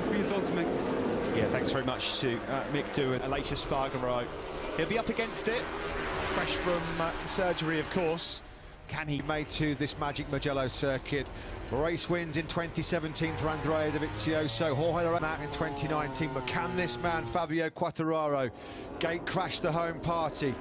for your thoughts, Mick. Yeah, thanks very much to Mick Doohan, Aleix Espargaro. He'll be up against it, fresh from surgery, of course. Can he made to this magic Mugello circuit? Race wins in 2017 for Andrea Dovizioso, Jorge Lorenzo in 2019, but can this man, Fabio Quartararo, gate crash the home party?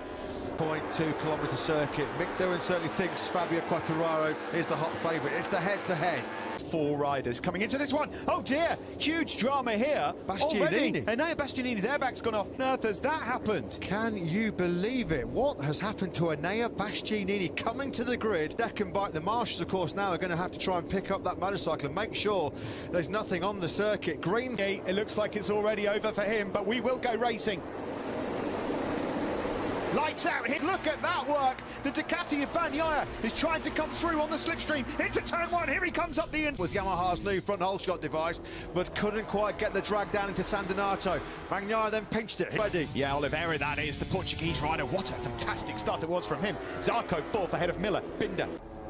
0.2-kilometre circuit. Mick Doohan certainly thinks Fabio Quartararo is the hot favourite. It's the head-to-head. Four riders coming into this one. Oh dear, huge drama here. Bastianini. And now Bastianini's airbag's gone off. On earth has that happened? Can you believe it? What has happened to Enea Bastianini coming to the grid? Second bite. The marshals, of course, now are going to have to try and pick up that motorcycle and make sure there's nothing on the circuit. Green. It looks like it's already over for him, but we will go racing. Lights out, look at that work. The Ducati of Bagnaia is trying to come through on the slipstream into turn one. Here he comes up the end. With Yamaha's new front hole shot device, but couldn't quite get the drag down into San Donato. Bagnaia then pinched it. Ready. Yeah, Oliveira, that is, the Portuguese rider. What a fantastic start it was from him. Zarco fourth ahead of Miller. Binder.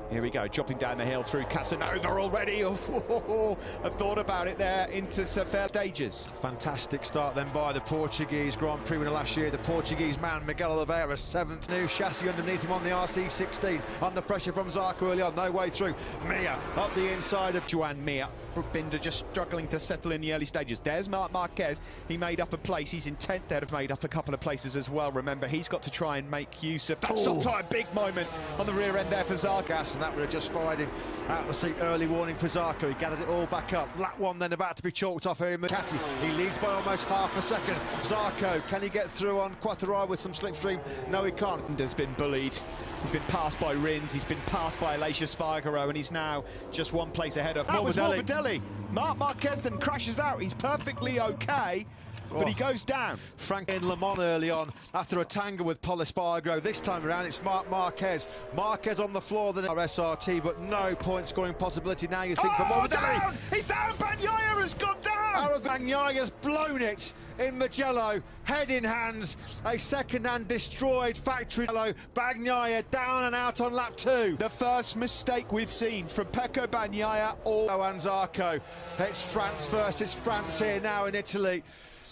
Here we go, dropping down the hill through Casanova already. Oh, I've thought about it there into fair stages. Fantastic start then by the Portuguese Grand Prix winner last year. The Portuguese man, Miguel Oliveira, seventh. New chassis underneath him on the RC16. Under pressure from Zarco early on, no way through. Mir up the inside of Joan Mir. Binder just struggling to settle in the early stages. There's Marc Marquez. He made up a place. He's in 10th. They'd have made up a couple of places as well. Remember, he's got to try and make use of that soft tire. Big moment on the rear end there for Zarco. And that would have just fired him out of the seat. Early warning for Zarco. He gathered it all back up. Lap one then about to be chalked off here in Ducati. He leads by almost half a second. Zarco, can he get through on Quartararo with some slipstream? No, he can't. Has been bullied. He's been passed by Rins. He's been passed by Aleix Espargaro, and he's now just one place ahead of Morbidelli. Marc Marquez then crashes out. He's perfectly okay, but he goes down. Frank in Le Mans early on after a tangle with Pol Espargaro. This time around it's Marc Marquez. Marquez on the floor, then our SRT, but no point scoring possibility now, you think, for Morbidelli. He's down! Bagnaia has gone down! Bagnaia has blown it in Mugello, head in hands, a second-hand destroyed factory. Bagnaia down and out on lap two. The first mistake we've seen from Pecco Bagnaia or Zarco. It's France versus France here now in Italy.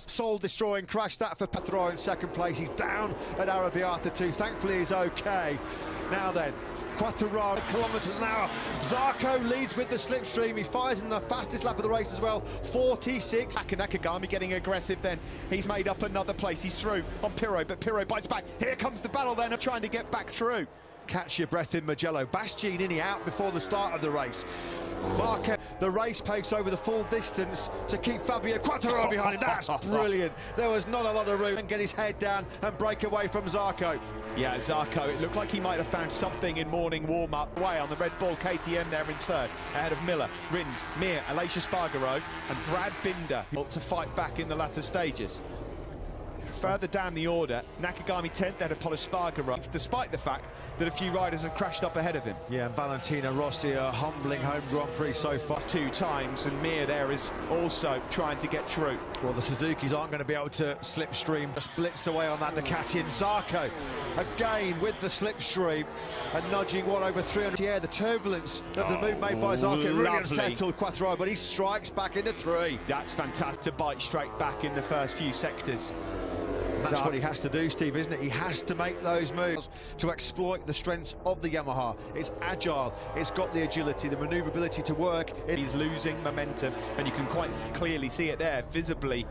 Soul-destroying crash that for Quartararo in second place. He's down at Arrabbiata 2. Thankfully he's okay. Now then, Quartararo kilometres an hour. Zarco leads with the slipstream. He fires in the fastest lap of the race as well, 46. Nakagami getting aggressive then. He's made up another place. He's through on Pirro, but Pirro bites back. Here comes the battle then of trying to get back through. Catch your breath in Mugello. Bastianini out before the start of the race. Marquez, the race pace over the full distance to keep Fabio Quartararo behind him. That's brilliant. There was not a lot of room. And get his head down and break away from Zarco. Yeah, Zarco, it looked like he might have found something in morning warm-up. Way on the Red Bull KTM there in third, ahead of Miller, Rins, Mir, Aleix Espargaro and Brad Binder to fight back in the latter stages. Further down the order, Nakagami 10th ahead of Pol Espargaro, despite the fact that a few riders have crashed up ahead of him. Yeah, and Valentino Rossi, a humbling home Grand Prix so far. 2 times, and Mir there is also trying to get through. Well, the Suzukis aren't going to be able to slipstream, just blitz away on that Ducati. And Zarco, again with the slipstream, and nudging one over 300. Yeah, the turbulence of the move made by Zarco really unsettled Quartararo, but he strikes back into 3. That's fantastic to bite straight back in the first few sectors. That's what he has to do, Steve, isn't it? He has to make those moves to exploit the strengths of the Yamaha. It's agile, it's got the agility, the manoeuvrability to work. He's losing momentum, and you can quite clearly see it there, visibly.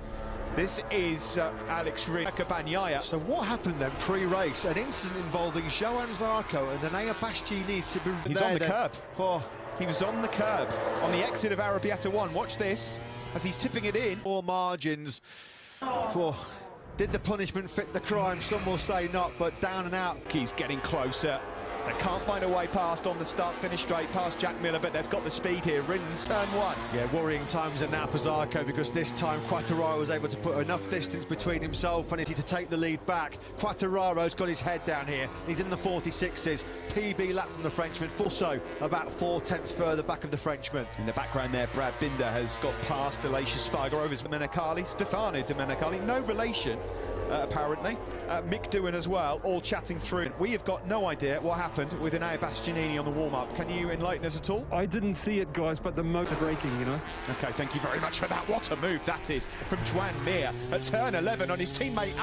This is Alex Bagnaia. So what happened then pre-race? An incident involving Joan Zarco and Enea Bastianini to be He's on the curb. He was on the curb on the exit of Arrabbiata 1. Watch this as he's tipping it in. More margins for... Did the punishment fit the crime? Some will say not, but down and out. He's getting closer. They can't find a way past on the start-finish straight past Jack Miller, but they've got the speed here. Rins, turn 1. Yeah, worrying times are now for Zarco, because this time Quartararo was able to put enough distance between himself and to take the lead back. Quartararo's got his head down here. He's in the 46s. PB lap from the Frenchman, also about 4 tenths further back of the Frenchman. In the background there, Brad Binder has got past Aleix Espargaro over Domenicali. Stefano Domenicali, no relation, apparently. Mick Doohan as well, all chatting through. We have got no idea what happened. happened with Enea Bastianini on the warm-up. Can you enlighten us at all? I didn't see it, guys, but the motor braking, you know. Okay, thank you very much for that. What a move that is from Joan Mir at turn 11 on his teammate.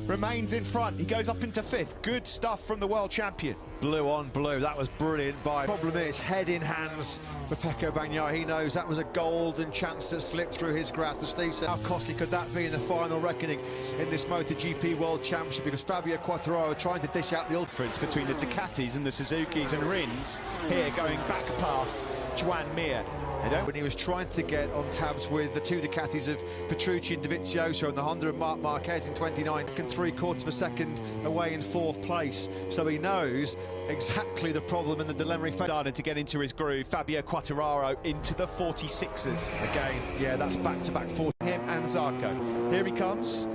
Remains in front. He goes up into 5th. Good stuff from the world champion. Blue on blue. That was brilliant. Problem is, head in hands for Pecco Bagnaia. He knows that was a golden chance that slipped through his grasp. But Steve said, how costly could that be in the final reckoning in this MotoGP World Championship? Because Fabio Quartararo trying to dish out the difference between the Ducatis and the Suzukis, and Rins here going back past Joan Mir. When he was trying to get on tabs with the 2 Ducatis of Petrucci and Dovizioso and the Honda of Marc Marquez in 29 and 3/4 of a second away in 4th place. So he knows exactly the problem in the dilemma. Started to get into his groove. Fabio Quartararo into the 46ers. Again, yeah, that's back-to-back 40. Him and Zarco. Here he comes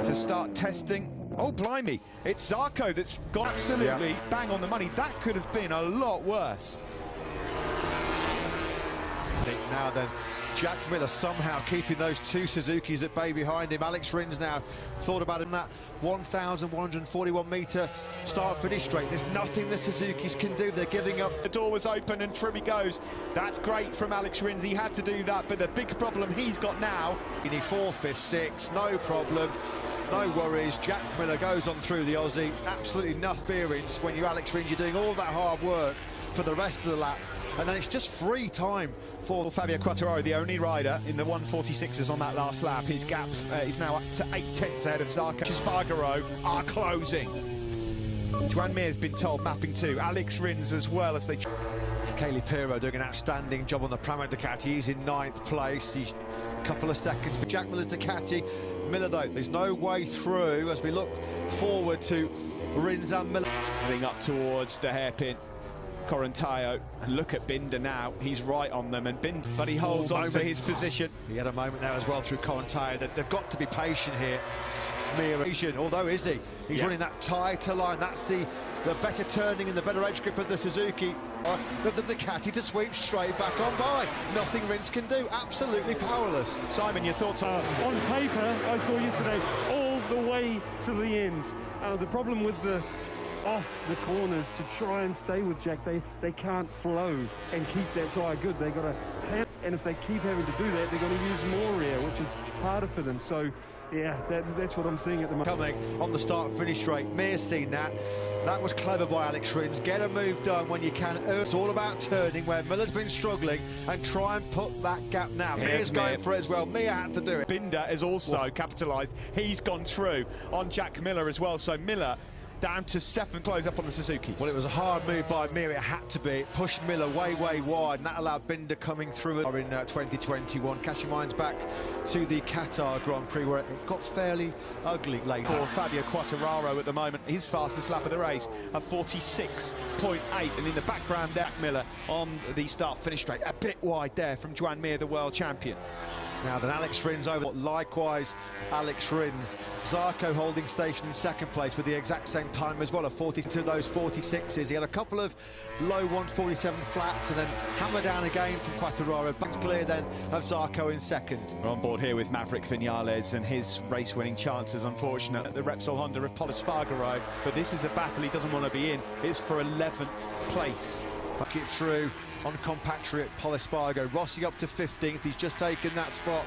to start testing. Oh, blimey. It's Zarco that's got absolutely bang on the money. That could have been a lot worse. Now then, Jack Miller somehow keeping those 2 Suzukis at bay behind him. Alex Rins now thought about in that 1,141-metre start-finish straight. There's nothing the Suzukis can do. They're giving up. The door was open and through he goes. That's great from Alex Rins. He had to do that, but the big problem he's got now. You need 4th, 5th, 6th, no problem. No worries. Jack Miller goes on through the Aussie. Absolutely no experience when you're Alex Rins. You're doing all that hard work for the rest of the lap, and then it's just free time for Fabio Quartararo, the only rider in the 146ers on that last lap. His gap is now up to 8/10 ahead of Zarco. Spargaro are closing. Joan Mir has been told mapping 2. Alex Rins as well as they... Kelly Pirro doing an outstanding job on the Pramo Ducati. He's in 9th place. He's a couple of seconds. But Jack Miller's Ducati. Miller, though, there's no way through as we look forward to Rins and Miller. Heading up towards the hairpin. Corantayo, and look at Binder now, he's right on them, and Binder, but he holds on to his position. He had a moment there as well through Corantayo. They've got to be patient here. Mir, although is he? He's running that tighter line. That's the better turning and the better edge grip of the Suzuki. The Ducati to sweep straight back on by. Nothing Rins can do. Absolutely powerless. Simon, your thoughts on paper? I saw yesterday all the way to the end. The problem with the off the corners to try and stay with Jack, they can't flow and keep that tyre good. They've got to, and if they keep having to do that, they're going to use more rear, which is harder for them. So yeah, that's what I'm seeing at the moment. Coming on the start finish straight, Mir's seen that. That was clever by Alex Rins. Get a move done when you can. It's all about turning where Miller's been struggling and try and put that gap now. Mir's going for it as well. Mir had to do it. Binder has also capitalised. He's gone through on Jack Miller as well. So Miller down to 7th, close up on the Suzuki. Well, it was a hard move by Mir. It had to be. It pushed Miller way wide, and that allowed Binder coming through in 2021. Kashimain's back to the Qatar Grand Prix, where it got fairly ugly late. For Fabio Quartararo at the moment, his fastest lap of the race, a 46.8, and in the background, Jack Miller on the start-finish straight, a bit wide there from Joan Mir, the world champion. Now then, Alex Rins over. Likewise, Alex Rins. Zarco holding station in 2nd place with the exact same time as well, a 40 to those 46s. He had a couple of low 147 flats and then hammer down again from Quartararo. But it's clear then of Zarco in 2nd. We're on board here with Maverick Vinales and his race-winning chances, unfortunate at the Repsol Honda of Pol Espargaro. But this is a battle he doesn't want to be in. It's for 11th place. Back it through on compactory at Pol Espargaro. Rossi up to 15th. He's just taken that spot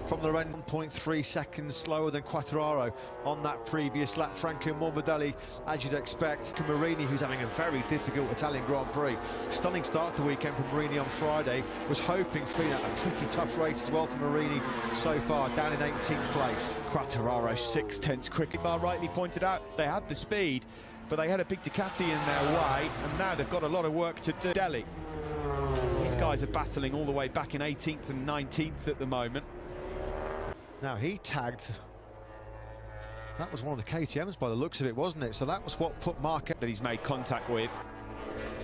from the end. 1.3 seconds slower than Quartararo on that previous lap. Franco Morbidelli, as you'd expect. Marini, who's having a very difficult Italian Grand Prix. Stunning start to the weekend for Marini on Friday. Was hoping for a pretty tough race as well for Marini so far, down in 18th place. Quartararo 6/10 cricket. Bar rightly pointed out, they had the speed, but they had a big Ducati in their way, and now they've got a lot of work to do. Delhi. These guys are battling all the way back in 18th and 19th at the moment. Now he tagged. That was one of the KTMs by the looks of it, wasn't it? So that was what put Mark that he's made contact with.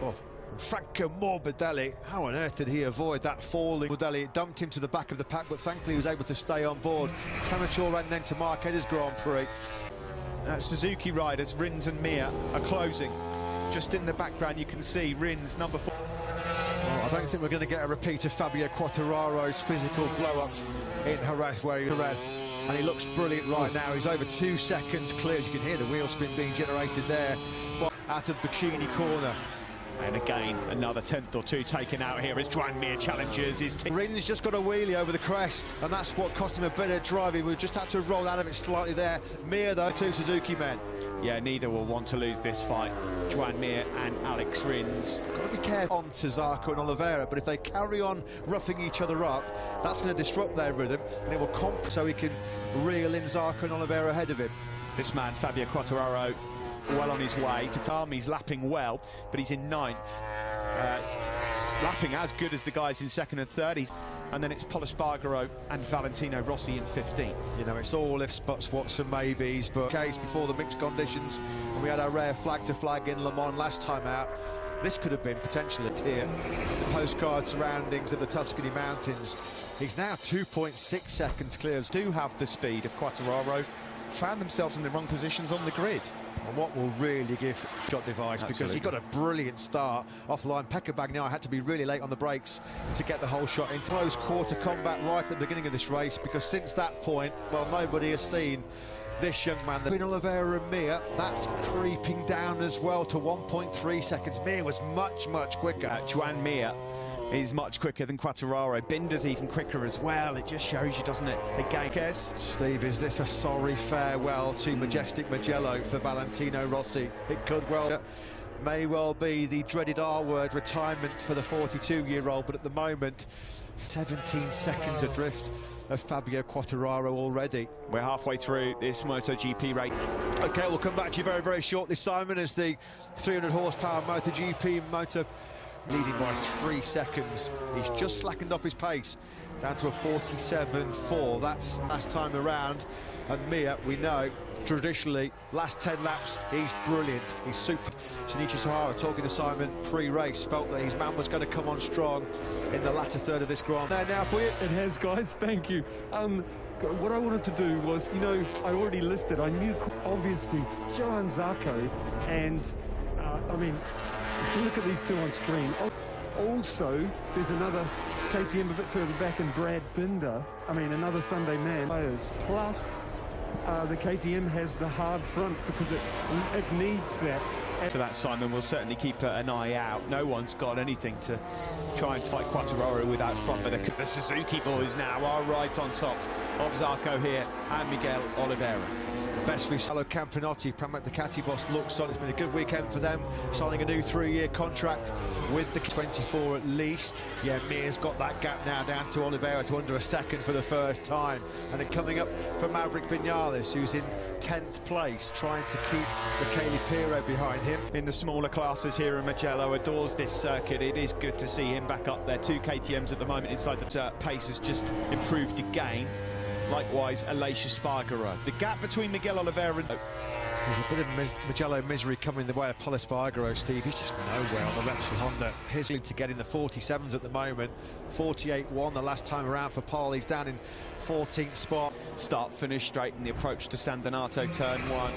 Oh, Franco Morbidelli, how on earth did he avoid that falling? Morbidelli dumped him to the back of the pack, but thankfully he was able to stay on board. Premature ran then to Marquez's Grand Prix. Suzuki riders, Rins and Mir, are closing. Just in the background you can see Rins, number 4. I don't think we're going to get a repeat of Fabio Quartararo's physical blow-up in Jerez, where he red, and he looks brilliant right now. He's over 2 seconds clear. You can hear the wheel spin being generated there. But out of Bocchini corner. And again, another 10th or 2 taken out here as Joan Mir challenges his team. Rins just got a wheelie over the crest, and that's what cost him a bit of driving. We just had to roll out of it slightly there. Mir, though, 2 Suzuki men. Yeah, neither will want to lose this fight. Joan Mir and Alex Rins. Got to be careful on to Zarco and Oliveira, but if they carry on roughing each other up, that's going to disrupt their rhythm, and it will comp so he can reel in Zarco and Oliveira ahead of him. This man, Fabio Quartararo, well on his way to Tom. He's lapping well, but he's in 9th. Lapping as good as the guys in 2nd and 3rd. And then it's Pol Espargaro and Valentino Rossi in 15th. You know, it's all ifs, buts, whats and maybes, but case before the mixed conditions, and we had our rare flag-to-flag in Le Mans last time out. This could have been potentially here. The postcard surroundings of the Tuscany Mountains. He's now 2.6 seconds clear. Do have the speed of Quartararo. Found themselves in the wrong positions on the grid. And what will really give shot device, because he got a brilliant start off the line. Pekka Bagnaia had to be really late on the brakes to get the whole shot in. Close quarter combat right at the beginning of this race, because since that point, well, nobody has seen this young man. Between Oliveira and Mir, that's creeping down as well to 1.3 seconds. Mir was much quicker. Joan Mir is much quicker than Quartararo. Binder's even quicker as well. It just shows you, doesn't it? Again, Kes. Steve, is this a sorry farewell to majestic Mugello for Valentino Rossi? It could well, may well be the dreaded R-word, retirement for the 42-year-old, but at the moment, 17 seconds adrift of Fabio Quartararo already. We're halfway through this MotoGP race. Okay, we'll come back to you very shortly, Simon, as the 300 horsepower MotoGP motor leading by 3 seconds. He's just slackened off his pace down to a 47.4. That's last time around. And Mir, we know, traditionally, last 10 laps, he's brilliant. He's super. Shinichi Sahara, talking to Simon pre-race, felt that his man was going to come on strong in the latter third of this Grand. There now for you. It has, guys, thank you. What I wanted to do was, you know, I already listed, I knew, obviously, Johann Zarco, and, I mean, if you look at these 2 on screen, also, there's another KTM a bit further back, and Brad Binder, I mean, another Sunday man. Plus, the KTM has the hard front, because it needs that. For that, Simon, we'll certainly keep an eye out. No one's got anything to try and fight Quartararo without front, because the Suzuki boys now are right on top of Zarco here and Miguel Oliveira. Best for Salo Campinotti, Pramac Ducati boss, looks on. It's been a good weekend for them, signing a new 3-year contract with the 24 at least. Yeah, Mir's got that gap now down to Oliveira to under a second for the first time. And then coming up for Maverick Vinales, who's in 10th place, trying to keep Michele Pirro behind him. In the smaller classes here in Mugello, adores this circuit. It is good to see him back up there. 2 KTMs at the moment inside the pace has just improved again. Likewise, Aleix Espargaro. The gap between Miguel Oliveira and... There's a bit of Mugello misery coming the way of Pol Espargaro, Steve. He's just nowhere on the Repsol Honda. He's lead to get in the 47s at the moment. 48.1 the last time around for Pol. He's down in 14th spot. Start-finish straight in the approach to San Donato, turn 1.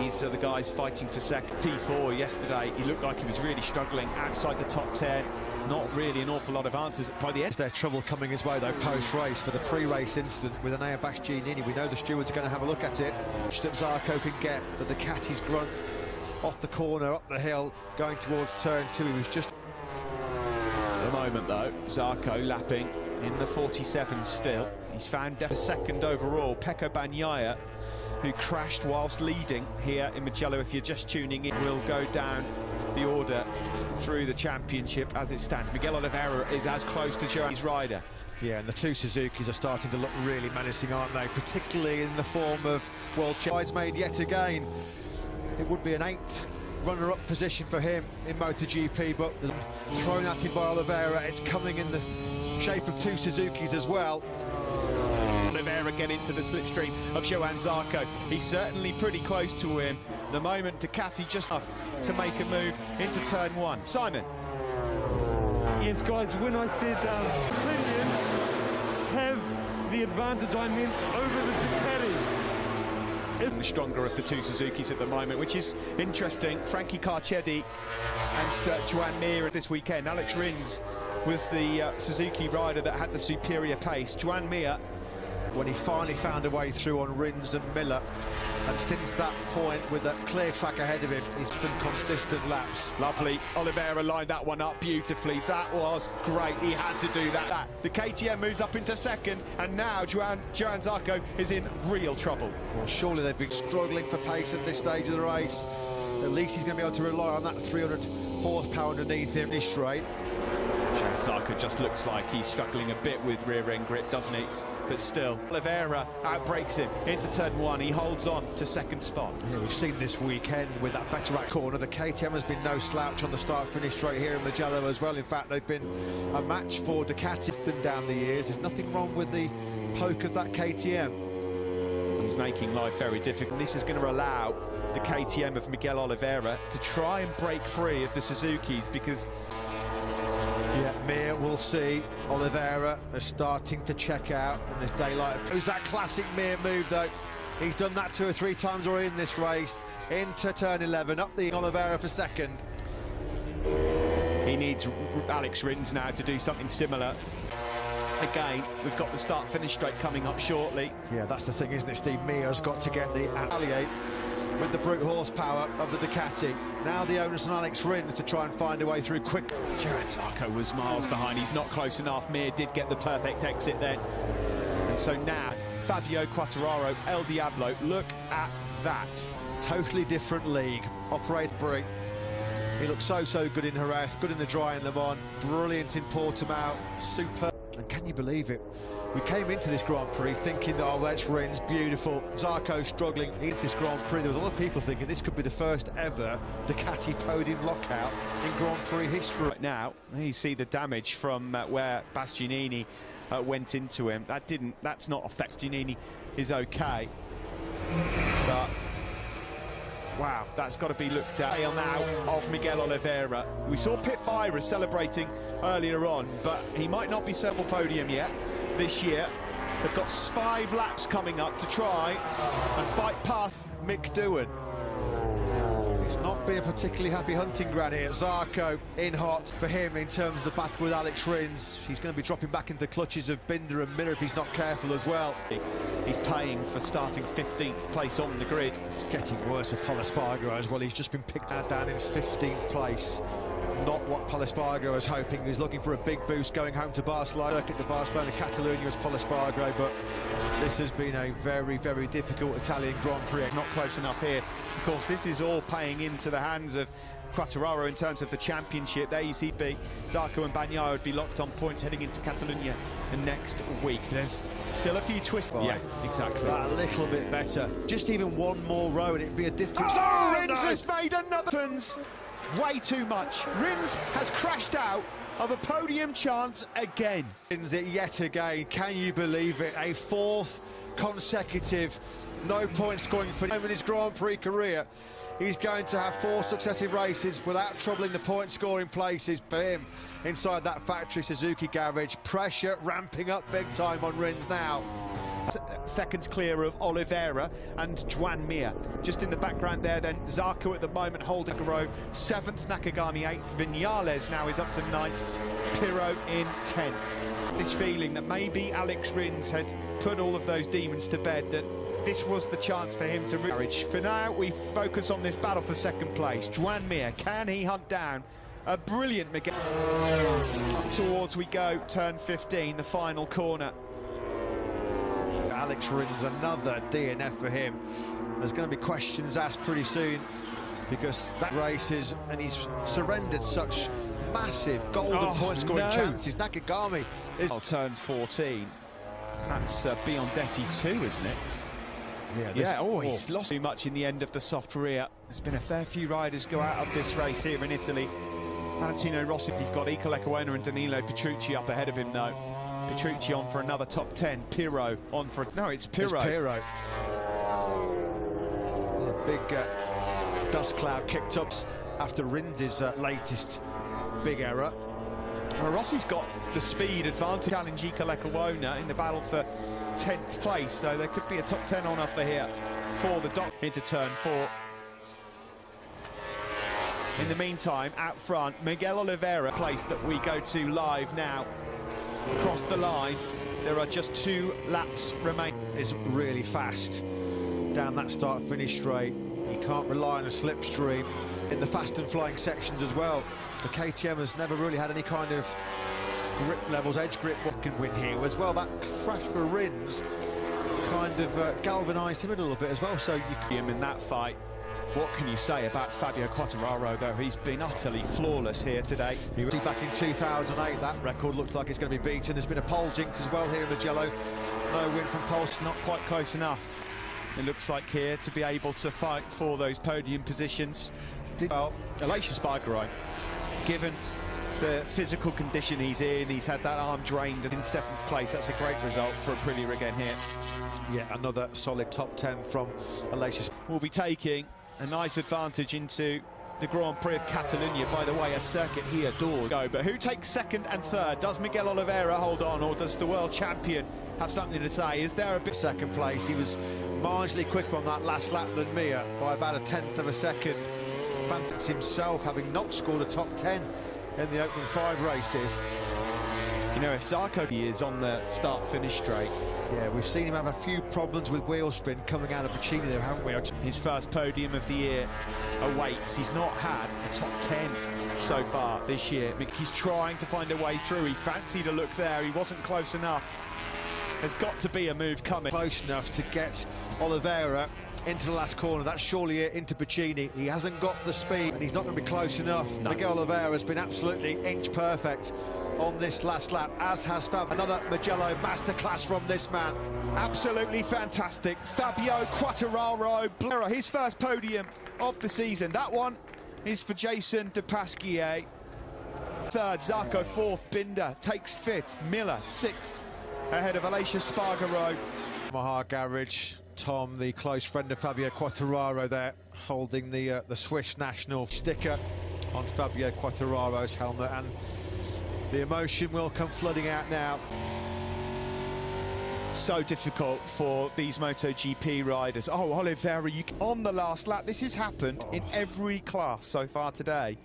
These are the guys fighting for second. T4 yesterday, he looked like he was really struggling outside the top 10. Not really an awful lot of answers by the end. There's trouble coming his way, though, post-race for the pre-race incident with Enea Bastianini. We know the stewards are going to have a look at it. That Zarco can get the Ducati's grunt off the corner, up the hill, going towards turn 2. He was just... At the moment, though, Zarco lapping in the 47 still. He's found a second overall. Pekka Bagnaia, who crashed whilst leading here in Mugello, if you're just tuning in, will go down the order through the championship as it stands. Miguel Oliveira is as close to Johan's rider. Yeah, and the 2 Suzukis are starting to look really menacing, aren't they? Particularly in the form of world champions made yet again. It would be an 8th runner-up position for him in MotoGP, but thrown at him by Oliveira. It's coming in the shape of 2 Suzukis as well. Oliveira get into the slipstream of Johann Zarco. He's certainly pretty close to him. The moment Ducati just enough to make a move into turn 1. Simon. Yes, guys, when I said Premium have the advantage, I meant over the Ducati. The stronger of the 2 Suzukis at the moment, which is interesting. Frankie Carcetti and Joan Mir this weekend. Alex Rins was the Suzuki rider that had the superior pace. Joan Mir when he finally found a way through on Rins and Miller. And since that point, with a clear track ahead of him, he's done consistent laps. Lovely. Oliveira lined that one up beautifully. That was great. He had to do that. The KTM moves up into second, and now Johan Zarco is in real trouble. Well, surely they've been struggling for pace at this stage of the race. At least he's going to be able to rely on that 300 horsepower underneath him this straight. Johan Zarco just looks like he's struggling a bit with rear end grip, doesn't he? But still, Oliveira outbreaks him into turn one. He holds on to second spot. Yeah, we've seen this weekend with that better right corner. The KTM has been no slouch on the start-finish straight here in Mugello as well. In fact, they've been a match for Ducati down the years. There's nothing wrong with the poke of that KTM. He's making life very difficult. This is going to allow the KTM of Miguel Oliveira to try and break free of the Suzukis, because yeah, Mir will see Oliveira is starting to check out, and there's daylight. It was that classic Mir move, though. He's done that 2 or 3 times already in this race. Into turn 11, up the Oliveira for second. He needs Alex Rins now to do something similar. Again, we've got the start-finish straight coming up shortly. Yeah, that's the thing, isn't it, Steve? Mir's got to get the alliate with the brute horsepower of the Ducati. Now the onus on Alex Rins to try and find a way through quick. Johan Zarco was miles behind. He's not close enough. Mir did get the perfect exit then. And so now, Fabio Quartararo, El Diablo, look at that. Totally different league. Operate brake. He looked so good in Jerez, good in the dry in Le Mans, brilliant in Portimao, super. And can you believe it? We came into this Grand Prix thinking that, oh, that's Rins, beautiful. Zarco struggling in this Grand Prix. There was a lot of people thinking this could be the first ever Ducati podium lockout in Grand Prix history. Right now, you see the damage from where Bastianini went into him. That's not affect. Bastianini is okay. But wow, that's got to be looked at. Now of Miguel Oliveira. We saw Pit Virus celebrating earlier on, but he might not be several podium yet this year. They've got 5 laps coming up to try and fight past Mick Doohan. It's not been a particularly happy hunting ground here. Zarco in hot for him in terms of the battle with Alex Rins. He's going to be dropping back into the clutches of Binder and Miller if he's not careful as well. He's paying for starting 15th place on the grid. It's getting worse for Pol Espargaro as well. He's just been picked down in 15th place. Not what Pol Espargaro was hoping. He was looking for a big boost going home to Barcelona. Look at the Barcelona, Catalonia as Pol Espargaro, but this has been a very difficult Italian Grand Prix. Not close enough here. Of course, this is all playing into the hands of Quartararo in terms of the championship. There you see Zarco and Bagnaia would be locked on points heading into Catalonia next week. There's still a few twists. Yeah, exactly. That a little bit better. Just even one more row and it'd be a different... Oh, Rins has made another... Way too much. Rins has crashed out of a podium chance again. Wins it yet again. Can you believe it? A 4th consecutive no point scoring for him in his Grand Prix career. He's going to have 4 successive races without troubling the point scoring places for him inside that factory Suzuki garage. Pressure ramping up big time on Rins now. Seconds clear of Oliveira and Joan Mir. Just in the background there then, Zarco at the moment holding a row. 7th, Nakagami 8th, Viñales now is up to 9th, Pirro in 10th. This feeling that maybe Alex Rins had put all of those demons to bed, that this was the chance for him to reach. For now, we focus on this battle for second place. Joan Mir, can he hunt down a brilliant Miguel? Up towards we go, turn 15, the final corner. Alex Rins, another DNF for him. There's going to be questions asked pretty soon, because that race is, and he's surrendered such massive golden point scoring chances. Nakagami is... turn 14. That's Biondetti too, isn't it? Yeah, he's lost too much in the end of the soft rear. There's been a fair few riders go out of this race here in Italy. Valentino Rossi, he's got Iker Lecuona and Danilo Petrucci up ahead of him though. Petrucci on for another top 10. Pirro on for... No, it's Pirro. It's Pirro. A big dust cloud kicked up after Rins' latest big error. Well, Rossi's got the speed advantage. Challenge Iker Lecuona in the battle for 10th place, so there could be a top 10 on offer here for the Doc into turn 4. In the meantime, out front, Miguel Oliveira, place that we go to live now. Across the line, There are just 2 laps remaining. Is really fast down that start-finish straight. You can't rely on a slipstream in the fast and flying sections as well. The KTM has never really had any kind of grip levels, edge grip. What can win here as well? That crash for Rins kind of galvanised him a little bit as well. So you him in that fight. What can you say about Fabio Quartararo, though? He's been utterly flawless here today. Back in 2008, that record looks like it's going to be beaten. There's been a pole jinx as well here in Mugello. No win from pole. Not quite close enough, it looks like, here to be able to fight for those podium positions. Well, Aleix Espargaro, given the physical condition he's in, he's had that arm drained in 7th place. That's a great result for Aprilia again here. Yeah, another solid top 10 from Aleix. Will be taking a nice advantage into the Grand Prix of Catalonia. By the way, a circuit he adores. But who takes 2nd and 3rd? Does Miguel Oliveira hold on, or does the world champion have something to say? Is there a bit 2nd place? He was marginally quicker on that last lap than Mir by about a 1/10 of a second. Fantastic himself, having not scored a top 10 in the opening 5 races. You know, if Zarco is on the start-finish straight. Yeah, we've seen him have a few problems with wheel spin coming out of Puccini there, haven't we? His first podium of the year awaits. He's not had a top 10 so far this year. He's trying to find a way through. He fancied a look there. He wasn't close enough. There's got to be a move coming. Close enough to get Oliveira into the last corner. That's surely it into Puccini. He hasn't got the speed, and he's not going to be close enough. No. Miguel Oliveira has been absolutely inch perfect on this last lap, as has Fab. Another Mugello masterclass from this man. Absolutely fantastic. Fabio Quartararo, his first podium of the season. That one is for Jason de Pasquier. 3rd, Zarco 4th, Binder takes 5th, Miller 6th, ahead of Aleix Espargaro. Yamaha Garage, Tom, the close friend of Fabio Quartararo there, holding the Swiss national sticker on Fabio Quartararo's helmet, and the emotion will come flooding out now. So difficult for these MotoGP riders. Oh, Oliveira, on the last lap. This has happened in every class so far today.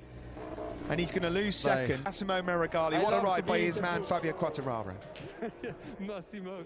And he's going to lose 2nd. Massimo Meregali, what a ride by his man Fabio Quartararo. Massimo.